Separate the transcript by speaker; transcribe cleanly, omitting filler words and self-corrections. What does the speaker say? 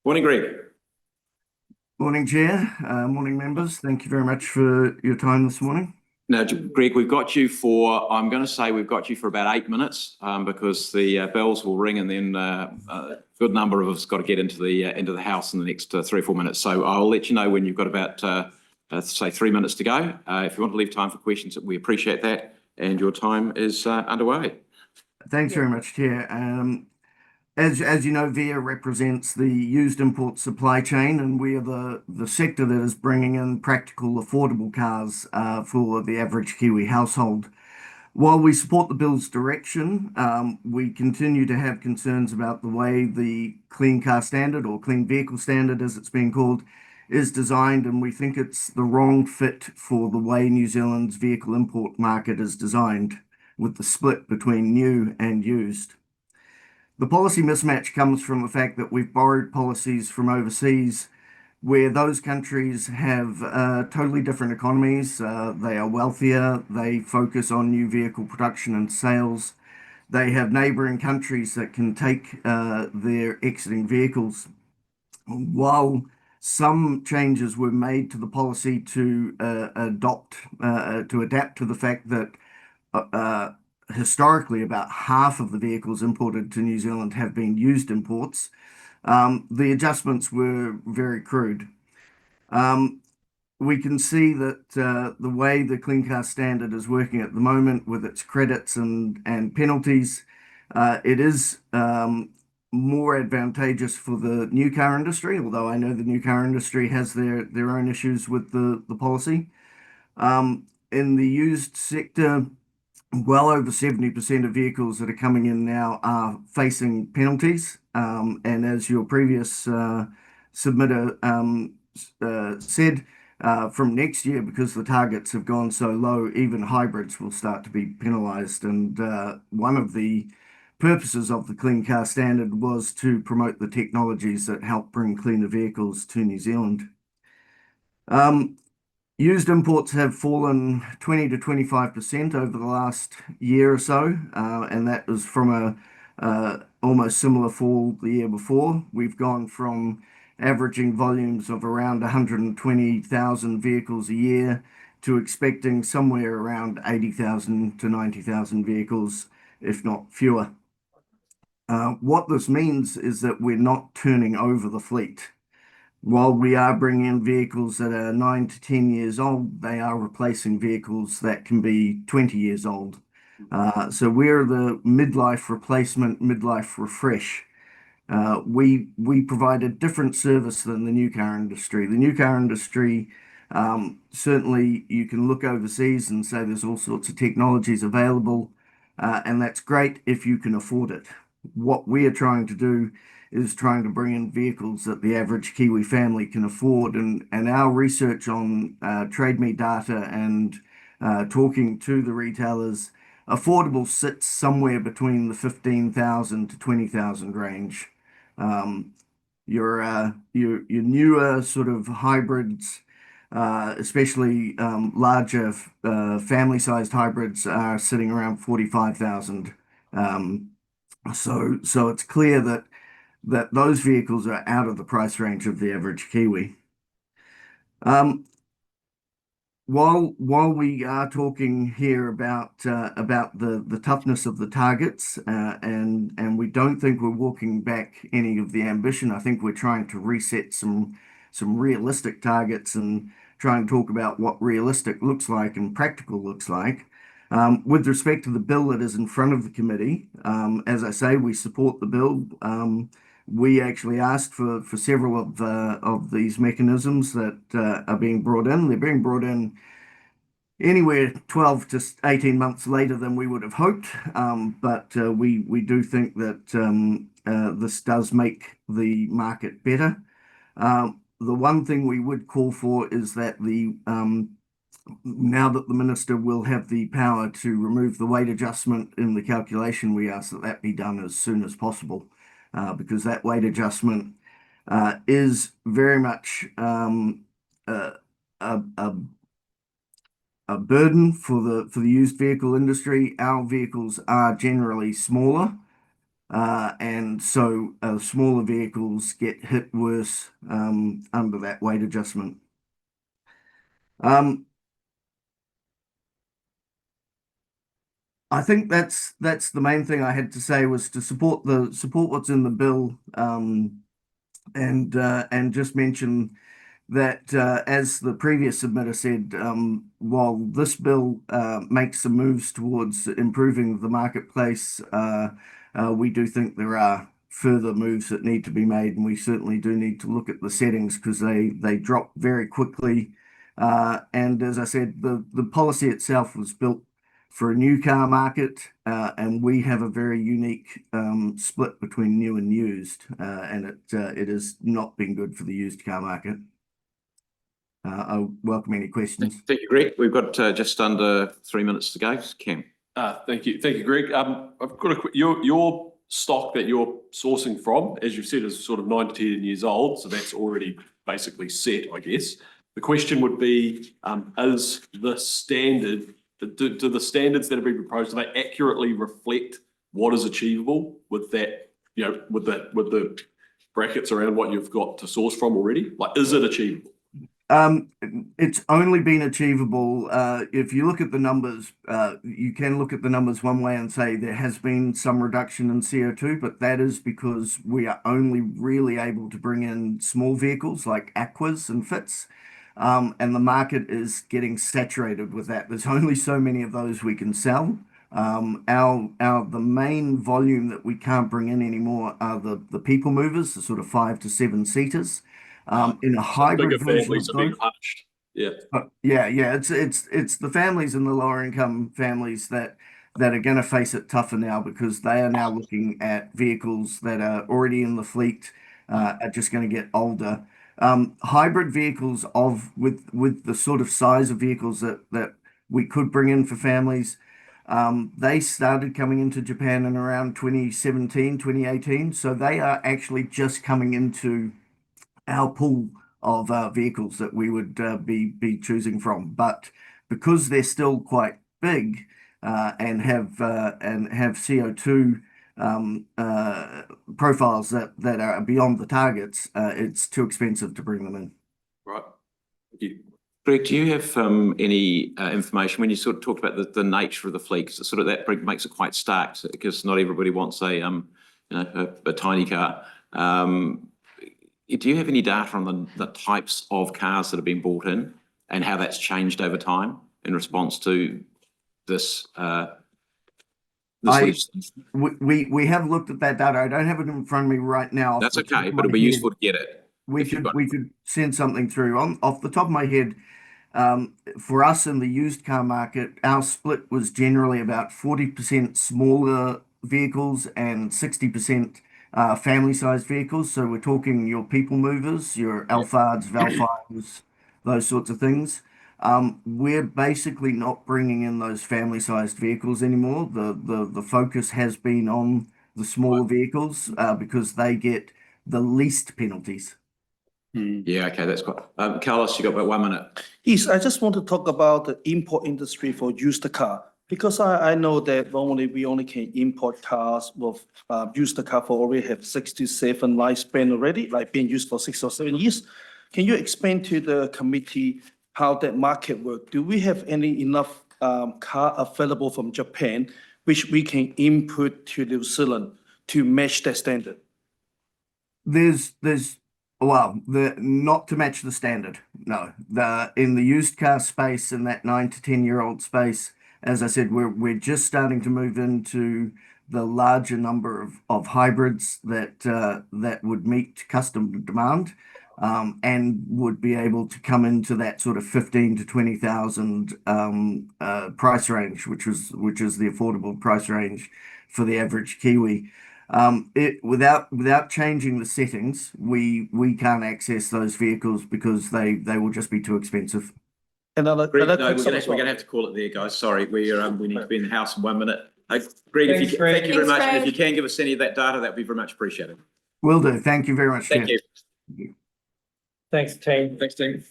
Speaker 1: Morning, Greg.
Speaker 2: Morning, Chair. Morning, members. Thank you very much for your time this morning.
Speaker 1: Now, Greg, we've got you for, I'm going to say we've got you for about 8 minutes because the bells will ring and then a good number of us got to get into the house in the next 3 or 4 minutes. So I'll let you know when you've got about, say, 3 minutes to go. If you want to leave time for questions, we appreciate that. And your time is underway.
Speaker 2: Thanks very much, Chair. As you know, VIA represents the used import supply chain, and we are the sector that is bringing in practical, affordable cars for the average Kiwi household. While we support the bill's direction, we continue to have concerns about the way the Clean Car Standard, or Clean Vehicle Standard as it's being called, is designed, and we think it's the wrong fit for the way New Zealand's vehicle import market is designed, with the split between new and used. The policy mismatch comes from the fact that we've borrowed policies from overseas where those countries have totally different economies. They are wealthier, they focus on new vehicle production and sales. They have neighboring countries that can take their exiting vehicles. While some changes were made to the policy to adapt to the fact that uh, historically about half of the vehicles imported to New Zealand have been used imports, the adjustments were very crude. Um, we can see that the way the Clean Car Standard is working at the moment with its credits and penalties, it is more advantageous for the new car industry, although I know the new car industry has their own issues with the policy. In the used sector, well over 70% of vehicles that are coming in now are facing penalties. And as your previous submitter said, from next year, because the targets have gone so low, even hybrids will start to be penalised. And one of the purposes of the Clean Car Standard was to promote the technologies that help bring cleaner vehicles to New Zealand. Used imports have fallen 20 to 25% over the last year or so, and that was from a almost similar fall the year before. We've gone from averaging volumes of around 120,000 vehicles a year to expecting somewhere around 80,000 to 90,000 vehicles, if not fewer. What this means is that we're not turning over the fleet. While we are bringing in vehicles that are 9 to 10 years old, they are replacing vehicles that can be 20 years old. So we're the midlife replacement, midlife refresh. We provide a different service than the new car industry. The new car industry, certainly you can look overseas and say there's all sorts of technologies available, and that's great if you can afford it. What we are trying to do is trying to bring in vehicles that the average Kiwi family can afford. And our research on Trade Me data and talking to the retailers, affordable sits somewhere between the 15,000 to 20,000 range. Um, your newer sort of hybrids, especially larger family-sized hybrids, are sitting around 45,000. Um, so it's clear that those vehicles are out of the price range of the average Kiwi. Um, while we are talking here about the toughness of the targets, and we don't think we're walking back any of the ambition. I think we're trying to reset some realistic targets and try and talk about what realistic looks like and practical looks like. With respect to the bill that is in front of the committee, as I say, we support the bill. We actually asked for several of these mechanisms that are being brought in. They're being brought in anywhere 12 to 18 months later than we would have hoped, but we do think that this does make the market better. The one thing we would call for is that now that the minister will have the power to remove the weight adjustment in the calculation, we ask that that be done as soon as possible, because that weight adjustment is very much a, a, a burden for the used vehicle industry. Our vehicles are generally smaller, And so smaller vehicles get hit worse under that weight adjustment. I think that's the main thing I had to say, was to support what's in the bill, and just mention that, as the previous submitter said, while this bill makes some moves towards improving the marketplace, we do think there are further moves that need to be made, and we certainly do need to look at the settings, because they drop very quickly. And as I said, the policy itself was built for a new car market, and we have a very unique split between new and used, and it has not been good for the used car market. I'll welcome any questions.
Speaker 1: Thank you, Greg. We've got just under 3 minutes to go. Cam.
Speaker 3: Thank you, Greg. I've got your stock that you're sourcing from, as you've said, is sort of 9 to 10 years old, so that's already basically set, I guess. The question would be, is the standard, do the standards that have been proposed, do they accurately reflect what is achievable with that, with the brackets around what you've got to source from already? Like, is it achievable?
Speaker 2: It's only been achievable. If you look at the numbers, you can look at the numbers one way and say there has been some reduction in CO2, but that is because we are only really able to bring in small vehicles like Aquas and Fits. And the market is getting saturated with that. There's only so many of those we can sell. The main volume that we can't bring in anymore are the people movers, the sort of 5 to 7 seaters. In a hybrid version of those.
Speaker 3: Yeah.
Speaker 2: It's the families and the lower income families that are going to face it tougher now, because they are now looking at vehicles that are already in the fleet, are just going to get older. Hybrid vehicles with the sort of size of vehicles that we could bring in for families, they started coming into Japan in around 2017, 2018. So they are actually just coming into our pool of vehicles that we would be choosing from. But because they're still quite big, and have CO2 profiles that are beyond the targets, it's too expensive to bring them in.
Speaker 3: Right. Thank you.
Speaker 1: Greg, do you have any information when you sort of talked about the nature of the fleet? Because sort of that makes it quite stark, because not everybody wants a tiny car. Do you have any data on the types of cars that have been bought in and how that's changed over time in response to this?
Speaker 2: We have looked at that data. I don't have it in front of me right now.
Speaker 1: That's okay, but it'd be useful to get it.
Speaker 2: We could send something through. Off the top of my head, for us in the used car market, our split was generally about 40% smaller vehicles and 60% family-sized vehicles. So we're talking your people movers, your Alphards, Valfires, those sorts of things. We're basically not bringing in those family-sized vehicles anymore. The focus has been on the smaller vehicles, because they get the least penalties.
Speaker 1: Yeah, okay, that's good. Carlos, you got about 1 minute.
Speaker 4: Yes, I just want to talk about the import industry for used car, because I know that normally we only can import cars with used car for already have 6 to 7 lifespan already, like being used for 6 or 7 years. Can you explain to the committee how that market works? Do we have enough car available from Japan which we can input to New Zealand to match that standard?
Speaker 2: Not to match the standard. No, in the used car space, in that 9 to 10-year-old space, as I said, we're just starting to move into the larger number of hybrids that would meet customer demand, and would be able to come into that sort of 15 to 20,000 price range, which is the affordable price range for the average Kiwi. Without changing the settings, we can't access those vehicles because they will just be too expensive.
Speaker 1: We're going to have to call it there, guys. Sorry, we need to be in the house in 1 minute. Greg, thank you very much. And if you can give us any of that data, that'd be very much appreciated.
Speaker 2: Will do. Thank you very much.
Speaker 1: Thank you.
Speaker 5: Thanks, team.
Speaker 3: Thanks, team.